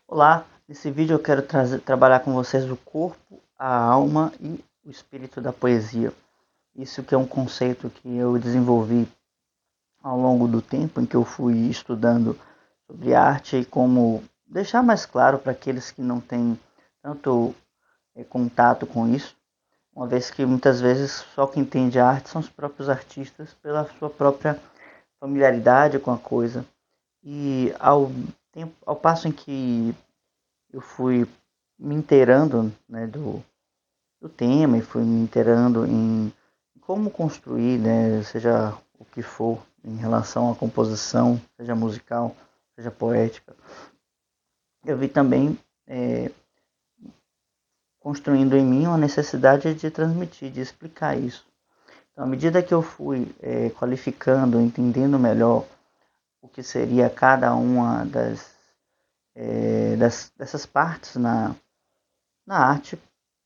Olá, nesse vídeo eu quero trabalhar com vocês o corpo, a alma e o espírito da poesia. Isso que é um conceito que eu desenvolvi ao longo do tempo em que eu fui estudando sobre arte e como deixar mais claro para aqueles que não têm tanto contato com isso, uma vez que muitas vezes só quem entende a arte são os próprios artistas pela sua própria familiaridade com a coisa. E ao passo em que eu fui me inteirando, né, do tema e fui me inteirando em como construir, né, seja o que for, em relação à composição, seja musical, seja poética. Eu vi também construindo em mim uma necessidade de transmitir, de explicar isso. Então, à medida que eu fui qualificando, entendendo melhor o que seria cada uma dessas partes na arte,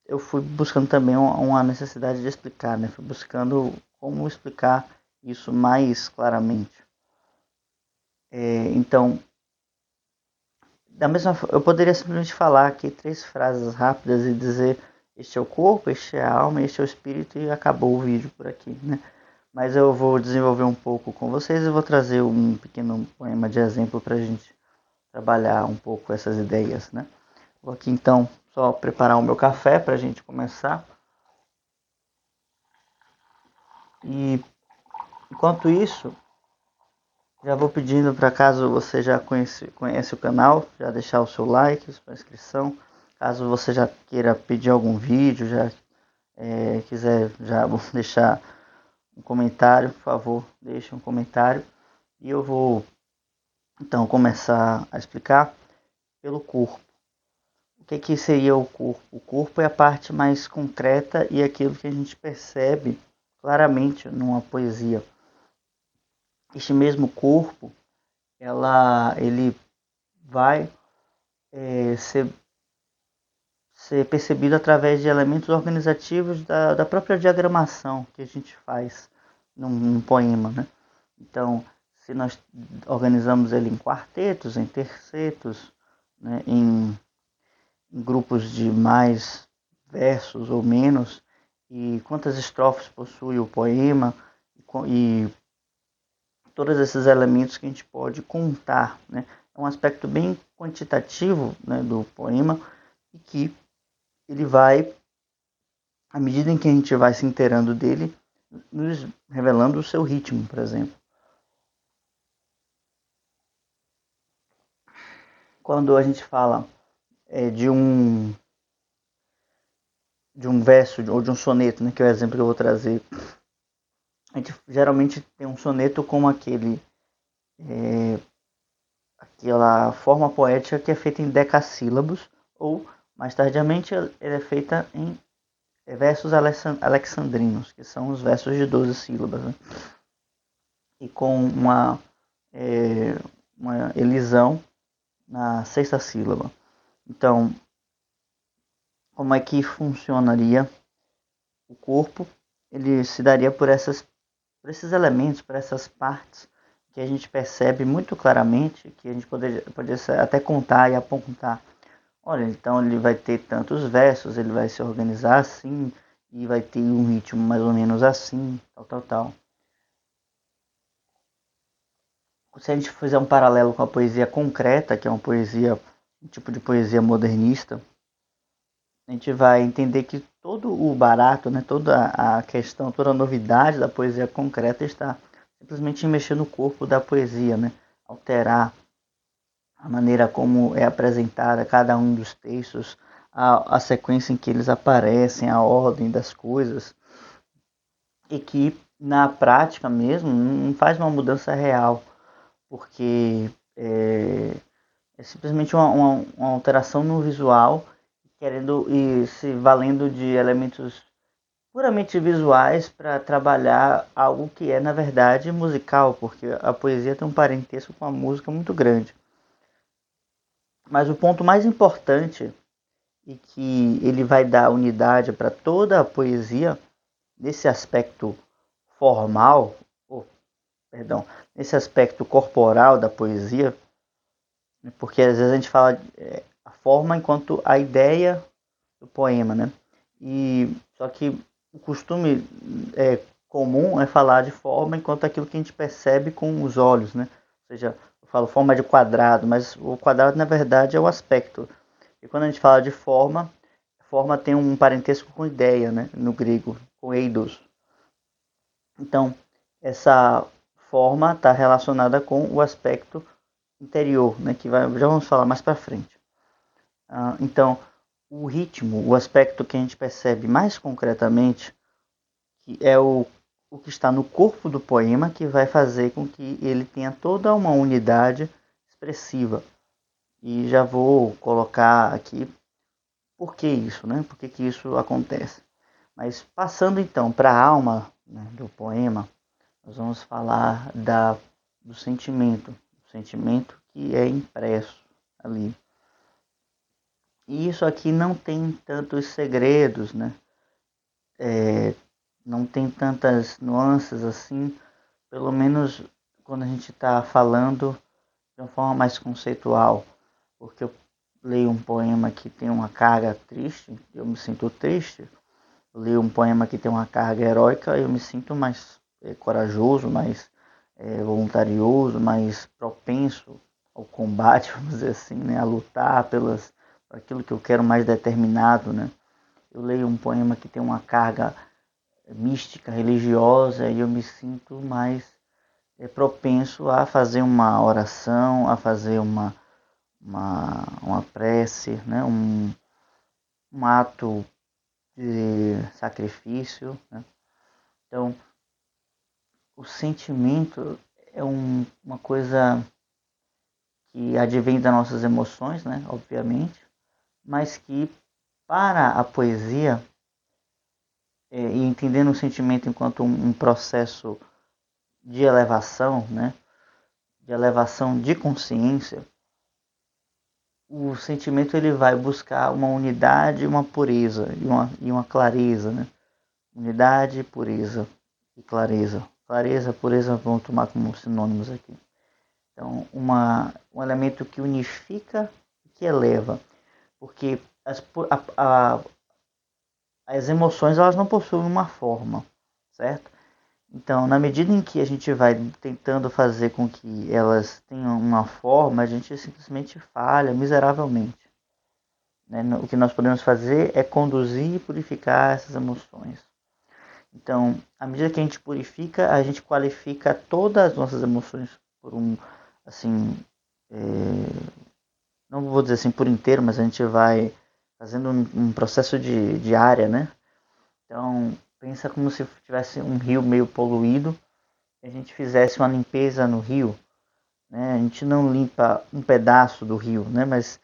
eu fui buscando também uma necessidade de explicar, né? Fui buscando como explicar isso mais claramente. Então, eu poderia simplesmente falar aqui 3 frases rápidas e dizer este é o corpo, este é a alma, este é o espírito e acabou o vídeo por aqui, né? Mas eu vou desenvolver um pouco com vocês e vou trazer um pequeno poema de exemplo para a gente trabalhar um pouco essas ideias, né? Vou aqui então só preparar o meu café para a gente começar. E enquanto isso, já vou pedindo para, caso você já conhece o canal, já deixar o seu like, sua inscrição. Caso você já queira pedir algum vídeo, já quiser já deixar um comentário, por favor, deixe um comentário. E eu vou então começar a explicar pelo corpo. O que seria o corpo? O corpo é a parte mais concreta e aquilo que a gente percebe claramente numa poesia. Este mesmo corpo, ele vai ser percebido através de elementos organizativos da própria diagramação que a gente faz num poema, né? Então, se nós organizamos ele em quartetos, em tercetos, né, em grupos de mais versos ou menos, e quantas estrofes possui o poema, e todos esses elementos que a gente pode contar, né? É um aspecto bem quantitativo, né, do poema, e que ele vai, à medida em que a gente vai se inteirando dele, nos revelando o seu ritmo, por exemplo. Quando a gente fala de um verso ou de um soneto, né, que é o exemplo que eu vou trazer, a gente geralmente tem um soneto como aquela forma poética que é feita em decassílabos, ou mais tardiamente ele é feita em versos alexandrinos, que são os versos de 12 sílabas, né? E com uma elisão na sexta sílaba. Então, como é que funcionaria o corpo? Ele se daria por esses elementos, por essas partes que a gente percebe muito claramente, que a gente poderia até contar e apontar. Olha, então ele vai ter tantos versos, ele vai se organizar assim, e vai ter um ritmo mais ou menos assim, tal. Se a gente fizer um paralelo com a poesia concreta, que é um tipo de poesia modernista, a gente vai entender que todo o barato, né, toda a questão, toda a novidade da poesia concreta está simplesmente em mexer no corpo da poesia, né? Alterar a maneira como é apresentada cada um dos textos, a sequência em que eles aparecem, a ordem das coisas, e que na prática mesmo não faz uma mudança real, porque é simplesmente uma alteração no visual, querendo e se valendo de elementos puramente visuais para trabalhar algo que é, na verdade, musical, porque a poesia tem um parentesco com a música muito grande. Mas o ponto mais importante, e que ele vai dar unidade para toda a poesia, nesse aspecto formal, oh, perdão, nesse aspecto corporal da poesia, porque às vezes a gente fala a forma enquanto a ideia do poema, né? E só que o costume comum é falar de forma enquanto aquilo que a gente percebe com os olhos, né? Ou seja, eu falo forma de quadrado, mas o quadrado na verdade é o aspecto. E quando a gente fala de forma, forma tem um parentesco com ideia, né? No grego, com eidos. Então, essa forma está relacionada com o aspecto interior, né? Já vamos falar mais para frente. Então, o ritmo, o aspecto que a gente percebe mais concretamente, que é o que está no corpo do poema, que vai fazer com que ele tenha toda uma unidade expressiva. E já vou colocar aqui por que isso, né? Por que isso acontece. Mas passando então para a alma, né, do poema, nós vamos falar do sentimento, o sentimento que é impresso ali. E isso aqui não tem tantos segredos, né? Não tem tantas nuances assim, pelo menos quando a gente está falando de uma forma mais conceitual, porque eu leio um poema que tem uma carga triste, eu me sinto triste. Eu leio um poema que tem uma carga heróica, eu me sinto mais corajoso, mais voluntarioso, mais propenso ao combate, vamos dizer assim, né? A lutar por aquilo que eu quero, mais determinado, né? Eu leio um poema que tem uma carga mística, religiosa, e eu me sinto mais propenso a fazer uma oração, a fazer uma prece, né? Um ato de sacrifício, né? Então, o sentimento é uma coisa que advém das nossas emoções, né? Obviamente, mas que para a poesia, e entendendo o sentimento enquanto um processo de elevação, né? De elevação de consciência, o sentimento ele vai buscar uma unidade, uma pureza e uma clareza, né? Unidade, pureza e clareza. Clareza, pureza, vamos tomar como sinônimos aqui. Então, um elemento que unifica e que eleva, porque as emoções elas não possuem uma forma, certo? Então, na medida em que a gente vai tentando fazer com que elas tenham uma forma, a gente simplesmente falha miseravelmente. Né? O que nós podemos fazer é conduzir e purificar essas emoções. Então, à medida que a gente purifica, a gente qualifica todas as nossas emoções por assim, não vou dizer assim por inteiro, mas a gente vai fazendo um processo de área, né? Então, pensa como se tivesse um rio meio poluído e a gente fizesse uma limpeza no rio, né? A gente não limpa um pedaço do rio, né? Mas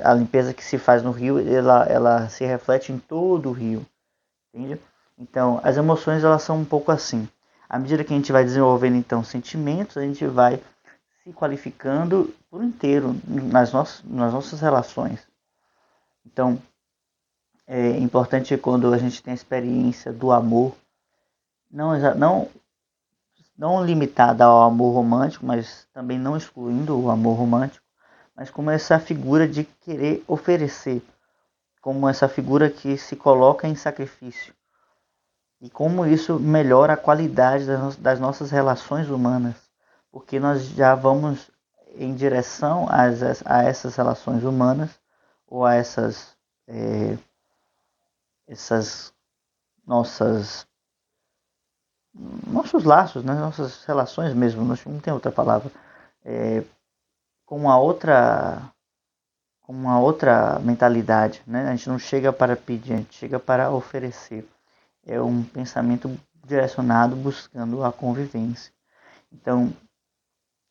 a limpeza que se faz no rio, ela se reflete em todo o rio, entende? Então, as emoções elas são um pouco assim. À medida que a gente vai desenvolvendo então sentimentos, a gente vai se qualificando por inteiro nas nossas relações. Então, é importante quando a gente tem a experiência do amor, não, não limitada ao amor romântico, mas também não excluindo o amor romântico, mas como essa figura de querer oferecer, como essa figura que se coloca em sacrifício. E como isso melhora a qualidade das nossas relações humanas, porque nós já vamos em direção a essas relações humanas ou a essas nossas nossos laços, né? Nossas relações mesmo, não tem outra palavra, com uma outra mentalidade, né? A gente não chega para pedir, a gente chega para oferecer. É um pensamento direcionado buscando a convivência. Então,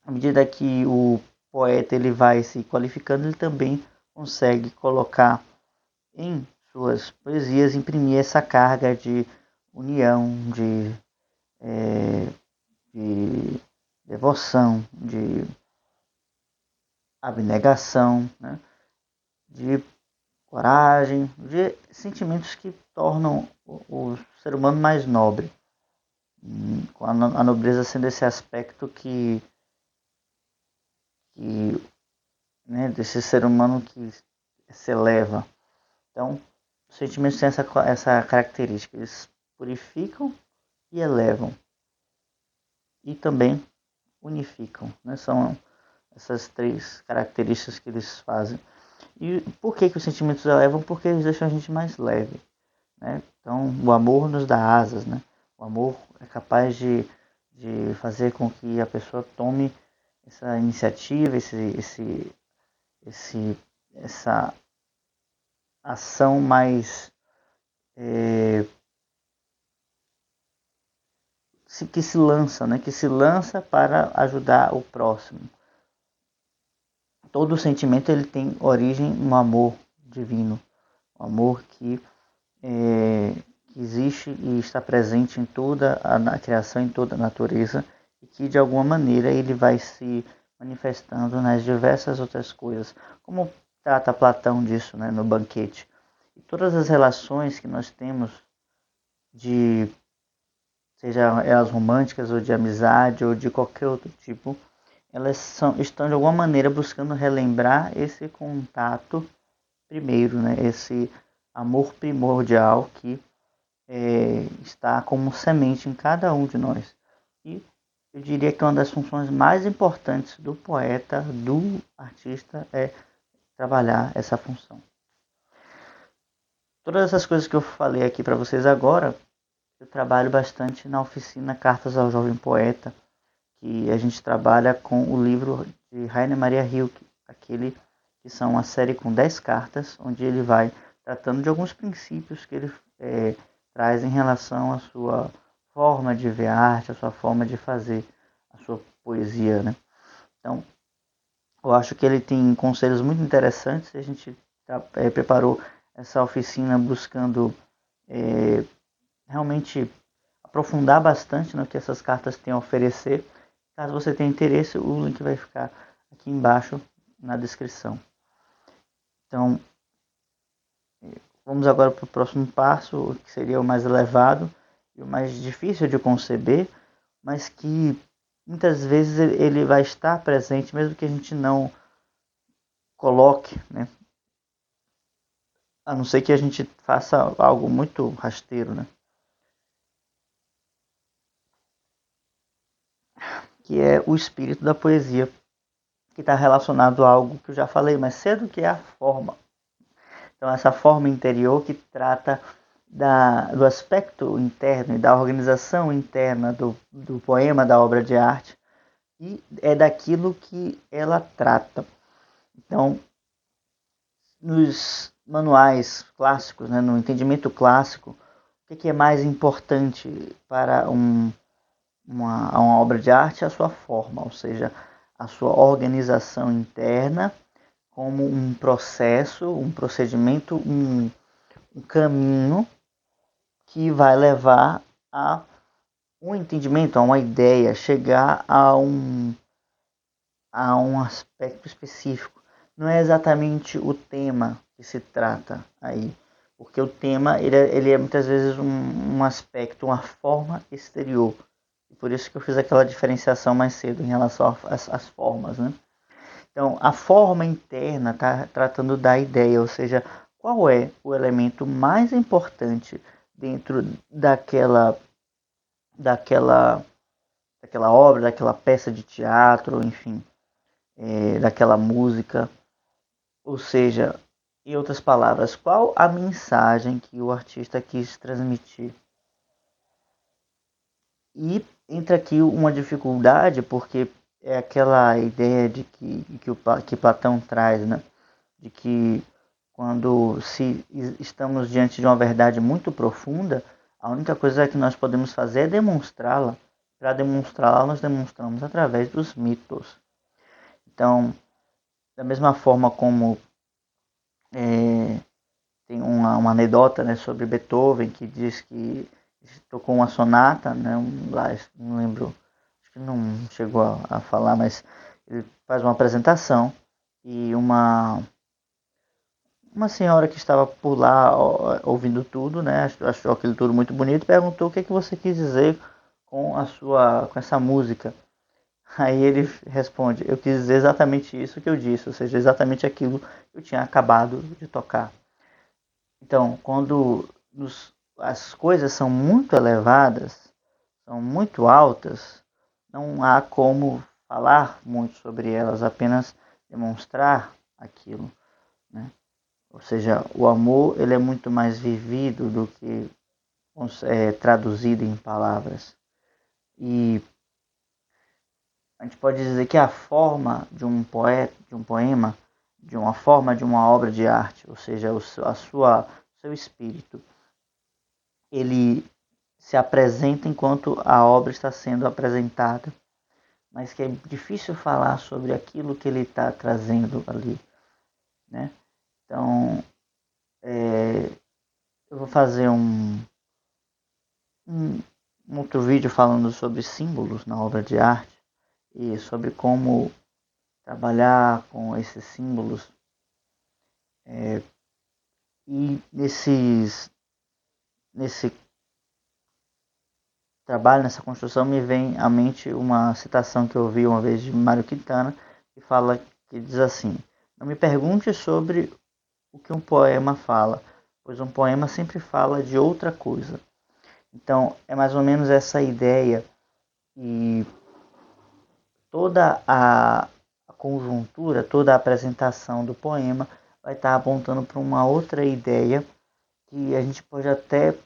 à medida que o poeta ele vai se qualificando, ele também consegue colocar em suas poesias, imprimir essa carga de união, de devoção, de abnegação, né? De coragem, de sentimentos que tornam o ser humano mais nobre. Com a nobreza sendo esse aspecto que né, desse ser humano que se eleva. Então, os sentimentos têm essa característica, eles purificam e elevam, e também unificam, né? São essas três características que eles fazem. E por que os sentimentos elevam? Porque eles deixam a gente mais leve, né? Então, o amor nos dá asas, né? O amor é capaz de fazer com que a pessoa tome essa iniciativa, essa ação mais que se lança, né? Que se lança para ajudar o próximo. Todo sentimento ele tem origem no amor divino, o amor que existe e está presente em toda a criação, em toda a natureza, e que de alguma maneira ele vai se manifestando nas diversas outras coisas, como trata Platão disso, né, no Banquete. E todas as relações que nós temos, de seja elas românticas ou de amizade ou de qualquer outro tipo, estão de alguma maneira buscando relembrar esse contato primeiro, né? Esse amor primordial que está como semente em cada um de nós. E eu diria que uma das funções mais importantes do poeta, do artista, é trabalhar essa função. Todas essas coisas que eu falei aqui para vocês agora, eu trabalho bastante na oficina Cartas ao Jovem Poeta, que a gente trabalha com o livro de Rainer Maria Rilke, aquele que são uma série com 10 cartas, onde ele vai tratando de alguns princípios que ele traz em relação à sua forma de ver a arte, a sua forma de fazer a sua poesia, né? Então, eu acho que ele tem conselhos muito interessantes. A gente preparou essa oficina buscando realmente aprofundar bastante no que essas cartas têm a oferecer. Caso você tenha interesse, o link vai ficar aqui embaixo na descrição. Então, vamos agora para o próximo passo, que seria o mais elevado e o mais difícil de conceber, mas que muitas vezes ele vai estar presente, mesmo que a gente não coloque, né? A não ser que a gente faça algo muito rasteiro, né? Que é o espírito da poesia, que está relacionado a algo que eu já falei mais cedo, que é a forma. Então, essa forma interior que trata do aspecto interno e da organização interna do poema, da obra de arte, e é daquilo que ela trata. Então, nos manuais clássicos, né, no entendimento clássico, o que é mais importante para uma obra de arte? É a sua forma, ou seja, a sua organização interna como um processo, um procedimento, um caminho que vai levar a um entendimento, a uma ideia, chegar a um aspecto específico. Não é exatamente o tema que se trata aí, porque o tema ele é muitas vezes um aspecto, uma forma exterior. E por isso que eu fiz aquela diferenciação mais cedo em relação às formas, né? Então, a forma interna está tratando da ideia, ou seja, qual é o elemento mais importante dentro daquela, daquela obra, daquela peça de teatro, enfim, daquela música. Ou seja, em outras palavras, qual a mensagem que o artista quis transmitir? E entra aqui uma dificuldade, porque é aquela ideia de que Platão traz, né? De que quando estamos diante de uma verdade muito profunda, a única coisa que nós podemos fazer é demonstrá-la. Para demonstrá-la, nós demonstramos através dos mitos. Então, da mesma forma como tem uma anedota, né, sobre Beethoven, que diz que tocou uma sonata, né, lá, não lembro, acho que não chegou a falar, mas ele faz uma apresentação e uma senhora que estava por lá ouvindo tudo, né, achou aquilo tudo muito bonito, perguntou o que você quis dizer com essa música. Aí ele responde: eu quis dizer exatamente isso que eu disse, ou seja, exatamente aquilo que eu tinha acabado de tocar. Então, quando as coisas são muito elevadas, são muito altas, não há como falar muito sobre elas, apenas demonstrar aquilo, né? Ou seja, o amor ele é muito mais vivido do que traduzido em palavras. E a gente pode dizer que a forma de um poeta, de um poema, de uma forma de uma obra de arte, ou seja, seu espírito, ele se apresenta enquanto a obra está sendo apresentada, mas que é difícil falar sobre aquilo que ele está trazendo ali, né? Então, eu vou fazer um, um outro vídeo falando sobre símbolos na obra de arte e sobre como trabalhar com esses símbolos. E nesse trabalho, nessa construção, me vem à mente uma citação que eu ouvi uma vez de Mário Quintana, que diz assim: não me pergunte sobre o que um poema fala, pois um poema sempre fala de outra coisa. Então, é mais ou menos essa ideia, e toda a conjuntura, toda a apresentação do poema vai estar apontando para uma outra ideia que a gente pode até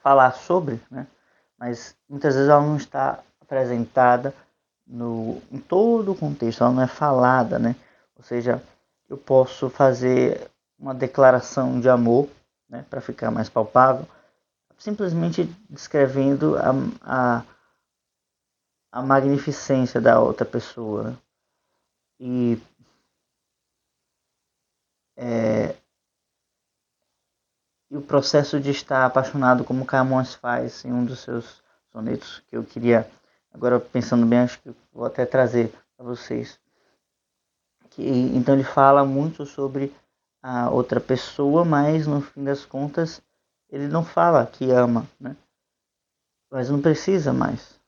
falar sobre, né? Mas muitas vezes ela não está apresentada em todo o contexto, ela não é falada, né? Ou seja, eu posso fazer uma declaração de amor, né, para ficar mais palpável, simplesmente descrevendo a magnificência da outra pessoa, né? E e o processo de estar apaixonado, como Camões faz em um dos seus sonetos, que eu queria, agora pensando bem, acho que vou até trazer para vocês. Então ele fala muito sobre a outra pessoa, mas no fim das contas ele não fala que ama, né? Mas não precisa mais,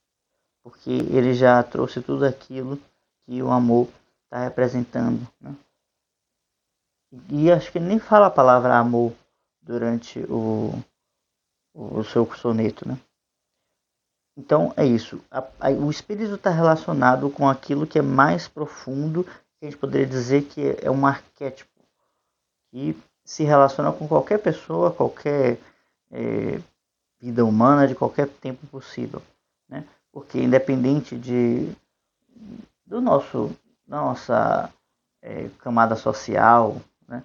porque ele já trouxe tudo aquilo que o amor está representando, né? E acho que ele nem fala a palavra amor durante o seu soneto, né? Então é isso. O espírito está relacionado com aquilo que é mais profundo, que a gente poderia dizer que é um arquétipo que se relaciona com qualquer pessoa, qualquer vida humana, de qualquer tempo possível, né? Porque independente do nossa camada social, né?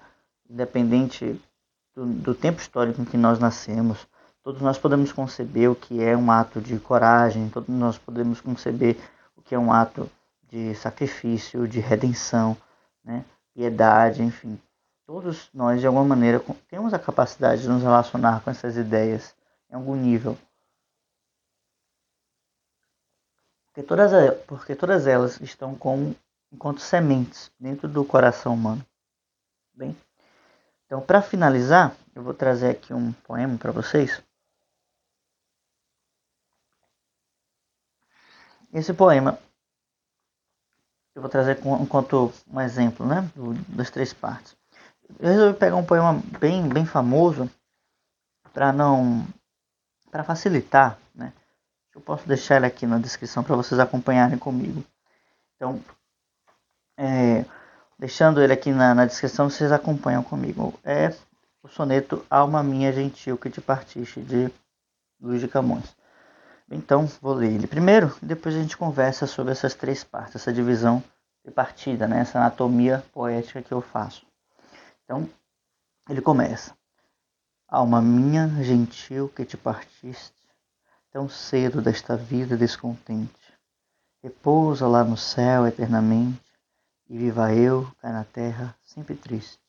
Independente do tempo histórico em que nós nascemos, todos nós podemos conceber o que é um ato de coragem, todos nós podemos conceber o que é um ato de sacrifício, de redenção, né? Piedade, enfim. Todos nós, de alguma maneira, temos a capacidade de nos relacionar com essas ideias em algum nível, porque todas elas estão enquanto sementes dentro do coração humano. Bem, então, para finalizar, eu vou trazer aqui um poema para vocês. Esse poema eu vou trazer enquanto um exemplo, né, das três partes. Eu resolvi pegar um poema bem famoso para não para facilitar, né? Eu posso deixar ele aqui na descrição para vocês acompanharem comigo. Então, deixando ele aqui na descrição, vocês acompanham comigo. É o soneto Alma Minha Gentil que te partiste, de Luís de Camões. Então, vou ler ele primeiro e depois a gente conversa sobre essas três partes, essa divisão de partida, né? Essa anatomia poética que eu faço. Então, ele começa: alma minha gentil que te partiste tão cedo desta vida descontente, repousa lá no céu eternamente, e viva eu cá na terra sempre triste.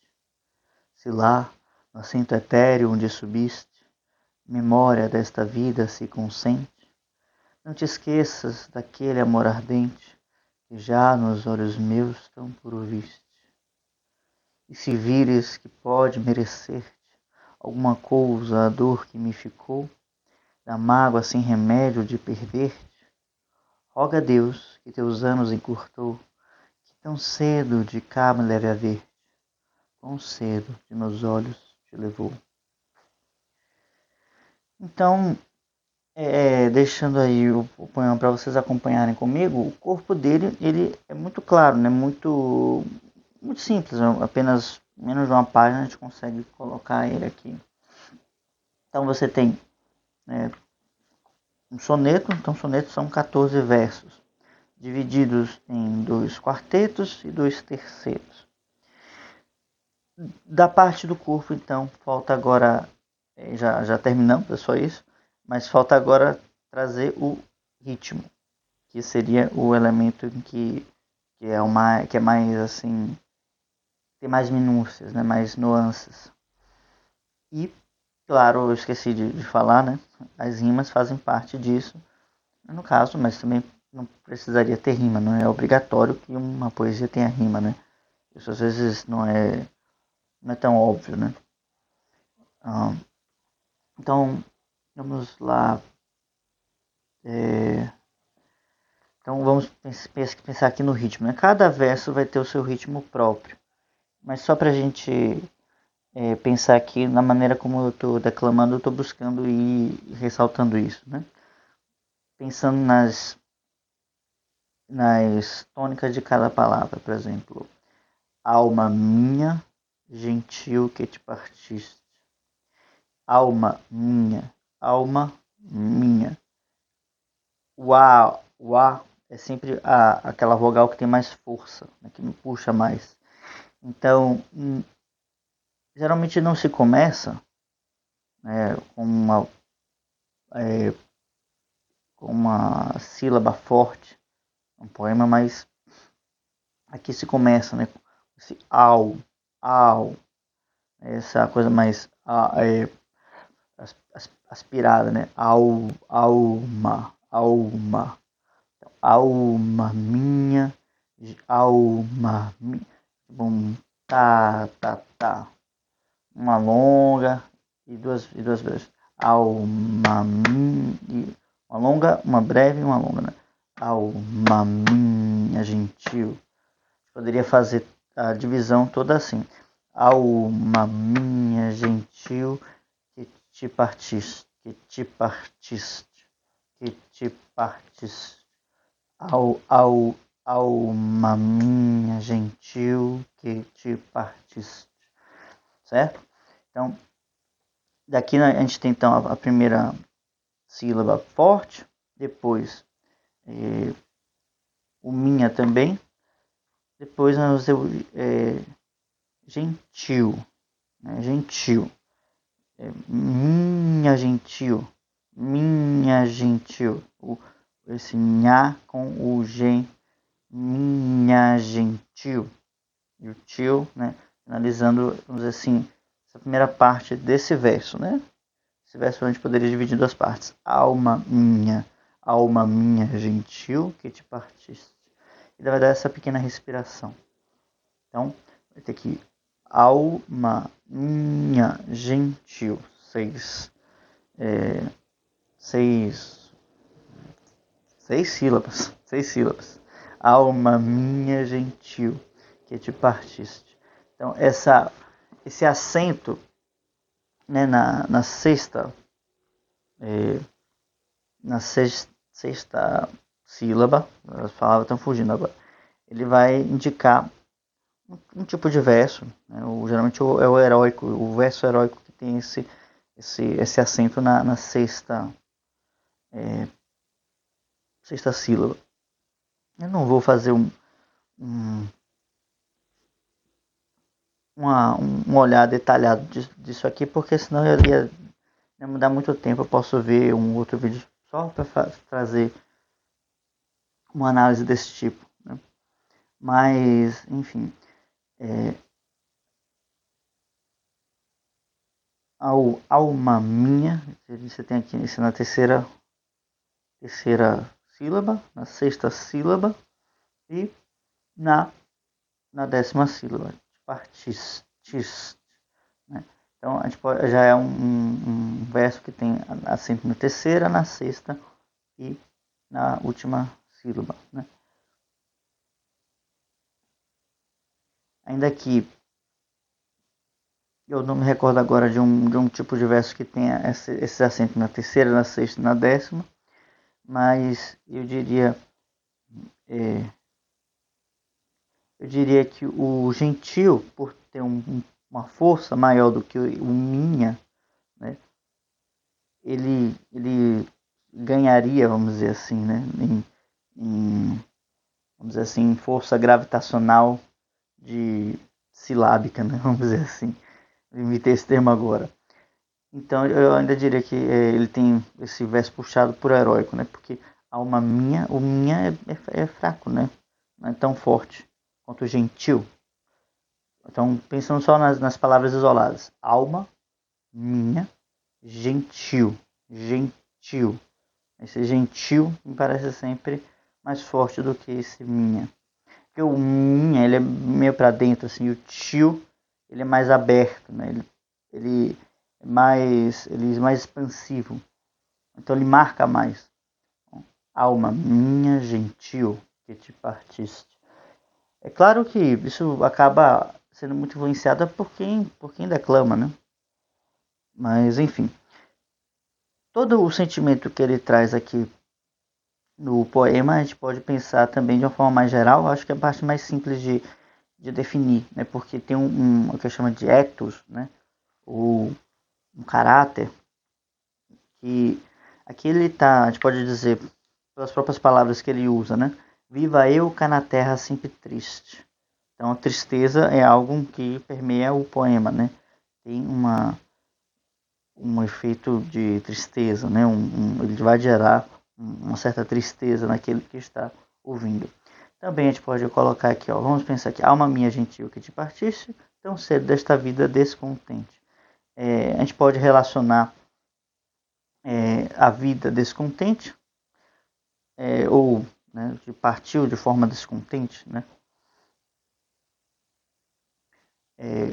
Se lá, no assento etéreo onde subiste, memória desta vida se consente, não te esqueças daquele amor ardente que já nos olhos meus tão puro viste. E se vires que pode merecer-te alguma cousa a dor que me ficou, da mágoa sem remédio de perder-te, Roga a Deus que teus anos encurtou, que tão cedo de cá me leve a ver, tão cedo de meus olhos te levou. Então, deixando aí o poema para vocês acompanharem comigo, o corpo dele ele é muito claro, né? Muito simples, apenas menos de uma página a gente consegue colocar ele aqui. Então você tem um soneto, então sonetos são 14 versos, divididos em 2 quartetos e 2 tercetos. Da parte do corpo, então, falta agora, já terminamos, é só isso, mas falta agora trazer o ritmo, que seria o elemento que é mais assim, tem mais minúcias, né, mais nuances. E, claro, eu esqueci de falar, né, as rimas fazem parte disso, no caso, mas também não precisaria ter rima, não é obrigatório que uma poesia tenha rima, né? Isso às vezes não é tão óbvio, né? Então, vamos lá. Então, vamos pensar aqui no ritmo, né? Cada verso vai ter o seu ritmo próprio, mas só para a gente pensar aqui na maneira como eu estou declamando, eu estou buscando e ressaltando isso, né? Pensando nas tônicas de cada palavra, por exemplo, alma minha, gentil que te partiste. Alma minha. O A é sempre aquela vogal que tem mais força, né, que me puxa mais. Então, geralmente não se começa é, com uma sílaba forte, um poema, mas aqui se começa, né, com esse au, essa coisa mais aspirada, né, alma, alma minha, alma minha, bom, tá, uma longa e duas vezes, alma minha, uma longa, uma breve e uma longa, né? Alma minha gentil, poderia fazer a divisão toda assim, alma minha gentil, que te partiste, que te partiste. Alma minha gentil que te partiste, certo? Então, daqui a gente tem então a primeira sílaba forte, depois o minha também, depois nós temos gentil, né? Gentil, minha gentil, esse nha com o gen, minha gentil, e o tio, né, analisando, vamos dizer assim, essa primeira parte desse verso, né? Esse verso a gente poderia dividir em duas partes. Alma minha gentil, que te partiste. E vai dar essa pequena respiração. Então, vai ter que alma minha gentil, seis sílabas. Alma minha gentil, que te partiste. Então, esse acento, né, na sexta, sexta sílaba, as palavras estão fugindo agora, ele vai indicar um tipo de verso, né, geralmente é o heróico, o verso heróico que tem esse acento na sexta sílaba. Eu não vou fazer um olhar detalhado disso aqui, porque senão eu ia me dar muito tempo. Eu posso ver um outro vídeo só para trazer uma análise desse tipo, né? Mas, enfim, alma minha, você tem aqui isso na terceira sílaba, na sexta sílaba e na décima sílaba, partiste, né? Então, a gente já é um verso que tem acento na terceira, na sexta e na última sílaba, né? Ainda que eu não me recordo agora de um tipo de verso que tenha esse acento na terceira, na sexta e na décima, mas é, eu diria que o gentil, por ter uma força maior do que o minha, né, ele ganharia, vamos dizer assim, né, vamos dizer assim, em força gravitacional de silábica, né, vamos dizer assim. Imitei esse termo agora. Então eu ainda diria que ele tem esse verso puxado por heróico, né? Porque alma minha, o minha é fraco, né? Não é tão forte quanto o gentil. Então pensando só nas palavras isoladas. Alma minha, gentil. Gentil. Esse gentil me parece sempre mais forte do que esse minha. Porque o minha, ele é meio para dentro, assim. O tio, ele é mais aberto, né? Ele ele é mais expansivo. Então ele marca mais. Alma minha gentil, que te partiste. É claro que isso acaba sendo muito influenciado por quem declama, né? Mas enfim, todo o sentimento que ele traz aqui no poema a gente pode pensar também de uma forma mais geral. Acho que é a parte mais simples de definir, né? Porque tem o que chama de ethos, né? Ou um caráter que aqui ele tá, a gente pode dizer pelas próprias palavras que ele usa, né? Viva eu cá na terra sempre triste. Então a tristeza é algo que permeia o poema, né? Tem um efeito de tristeza, né? Ele vai gerar uma certa tristeza naquele que está ouvindo. Também a gente pode colocar aqui, ó, vamos pensar aqui, alma minha gentil que te partiste, tão cedo desta vida descontente. A gente pode relacionar a vida descontente, ou né, que partiu de forma descontente, né?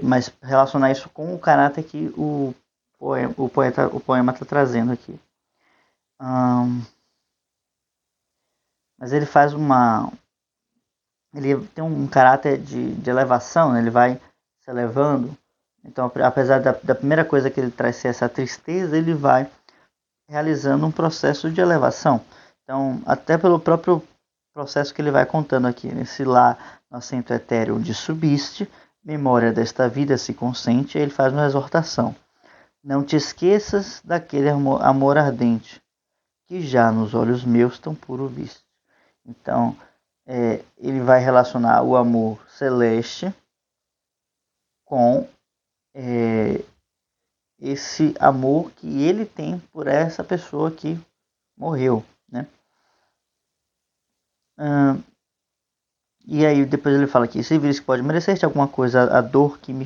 Mas relacionar isso com o caráter que o poema está trazendo aqui. Mas ele faz ele tem um caráter de elevação, né? Ele vai se elevando. Então, apesar da primeira coisa que ele traz ser essa tristeza, ele vai realizando um processo de elevação. Então, até pelo próprio processo que ele vai contando aqui, nesse lá no acento etéreo de subiste, memória desta vida se consente, ele faz uma exortação. Não te esqueças daquele amor ardente, que já nos olhos meus tão puro viste. Então, ele vai relacionar o amor celeste com esse amor que ele tem por essa pessoa que morreu, né? E aí depois ele fala que se vires que pode merecer alguma coisa a dor que me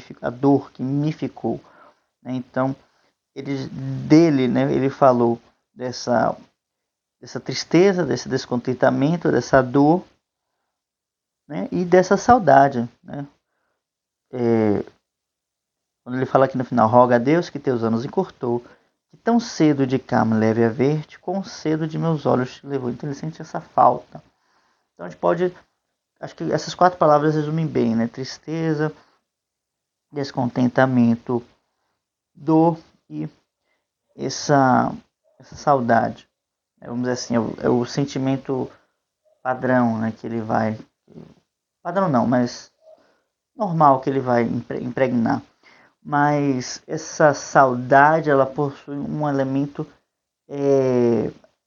ficou, né? Então dele, né? Ele falou dessa tristeza, desse descontentamento, dessa dor, né? E dessa saudade, né? Quando ele fala aqui no final, roga a Deus que teus anos encurtou, que tão cedo de cá me leve a ver-te, quão cedo de meus olhos te levou. Então ele sente essa falta. Então a gente pode, acho que essas 4 palavras resumem bem, né? Tristeza, descontentamento, dor e essa saudade. Vamos dizer assim, é o sentimento padrão, né? Que ele vai... Padrão não, mas normal que ele vai impregnar. Mas essa saudade, ela possui um elemento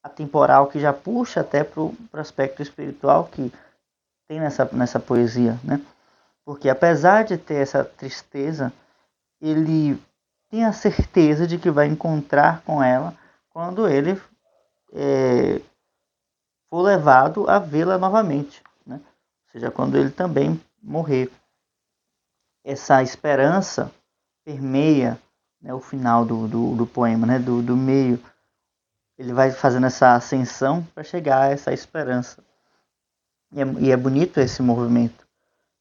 atemporal que já puxa até para o aspecto espiritual que tem nessa poesia, né? Porque apesar de ter essa tristeza, ele tem a certeza de que vai encontrar com ela quando ele for levado a vê-la novamente, né? Ou seja, quando ele também morrer. Essa esperança permeia, né, o final do poema, né, do meio. Ele vai fazendo essa ascensão para chegar a essa esperança. E é bonito esse movimento,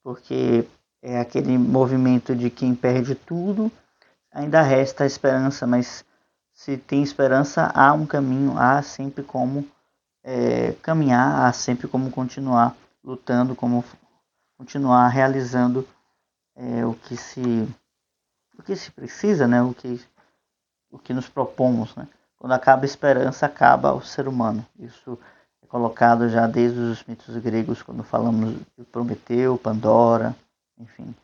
porque é aquele movimento de quem perde tudo, ainda resta a esperança, mas se tem esperança, há um caminho, há sempre como caminhar, há sempre como continuar lutando, como continuar realizando o que se precisa, né? O que nos propomos, né? Quando acaba a esperança, acaba o ser humano. Isso é colocado já desde os mitos gregos, quando falamos de Prometeu, Pandora, enfim,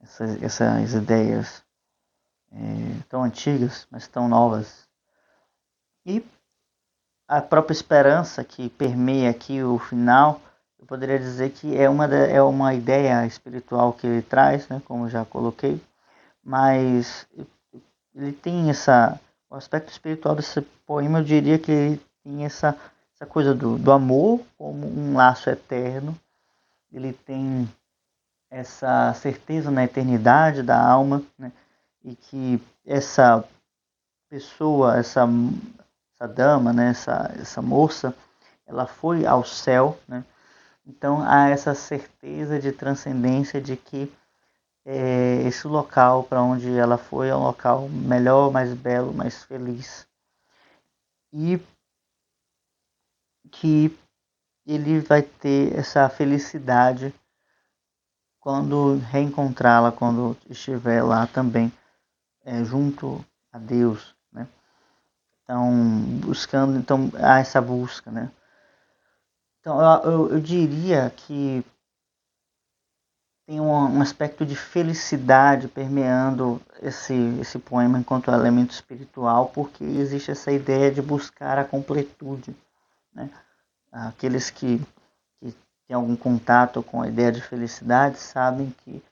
essas ideias tão antigas, mas tão novas. E a própria esperança que permeia aqui o final, eu poderia dizer que é uma ideia espiritual que ele traz, né, como já coloquei, mas ele tem o aspecto espiritual desse poema, eu diria que ele tem essa coisa do amor como um laço eterno, ele tem essa certeza na eternidade da alma, né, e que essa pessoa, essa dama, né, essa moça, ela foi ao céu, né? Então há essa certeza de transcendência de que esse local para onde ela foi é um local melhor, mais belo, mais feliz. E que ele vai ter essa felicidade quando reencontrá-la, quando estiver lá também, junto a Deus, né? Então há essa busca, né? Então eu diria que tem um aspecto de felicidade permeando esse poema enquanto elemento espiritual, porque existe essa ideia de buscar a completude, né? Aqueles que têm algum contato com a ideia de felicidade sabem que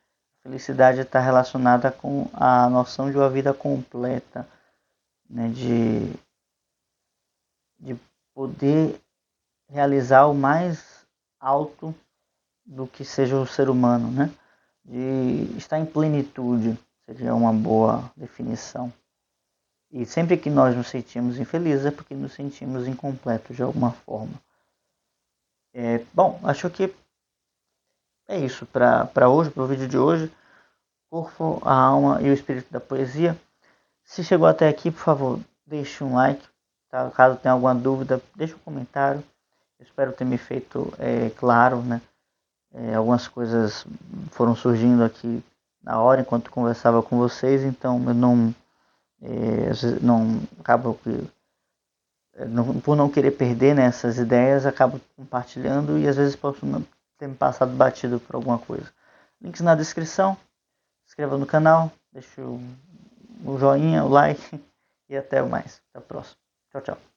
a felicidade está relacionada com a noção de uma vida completa, né? De poder realizar o mais alto do que seja o ser humano, né? De estar em plenitude, seria uma boa definição. E sempre que nós nos sentimos infelizes é porque nos sentimos incompletos de alguma forma. Bom, acho que é isso para hoje, para o vídeo de hoje. Corpo, a alma e o espírito da poesia. Se chegou até aqui, por favor, deixe um like. Tá? Caso tenha alguma dúvida, deixe um comentário. Eu espero ter me feito claro, né? Algumas coisas foram surgindo aqui na hora enquanto conversava com vocês, então eu não acabo por não querer perder, né, essas ideias, acabo compartilhando e às vezes posso ter me passado batido por alguma coisa. Links na descrição, se inscreva no canal, deixe o joinha, o like e até mais. Até a próxima. Tchau, tchau.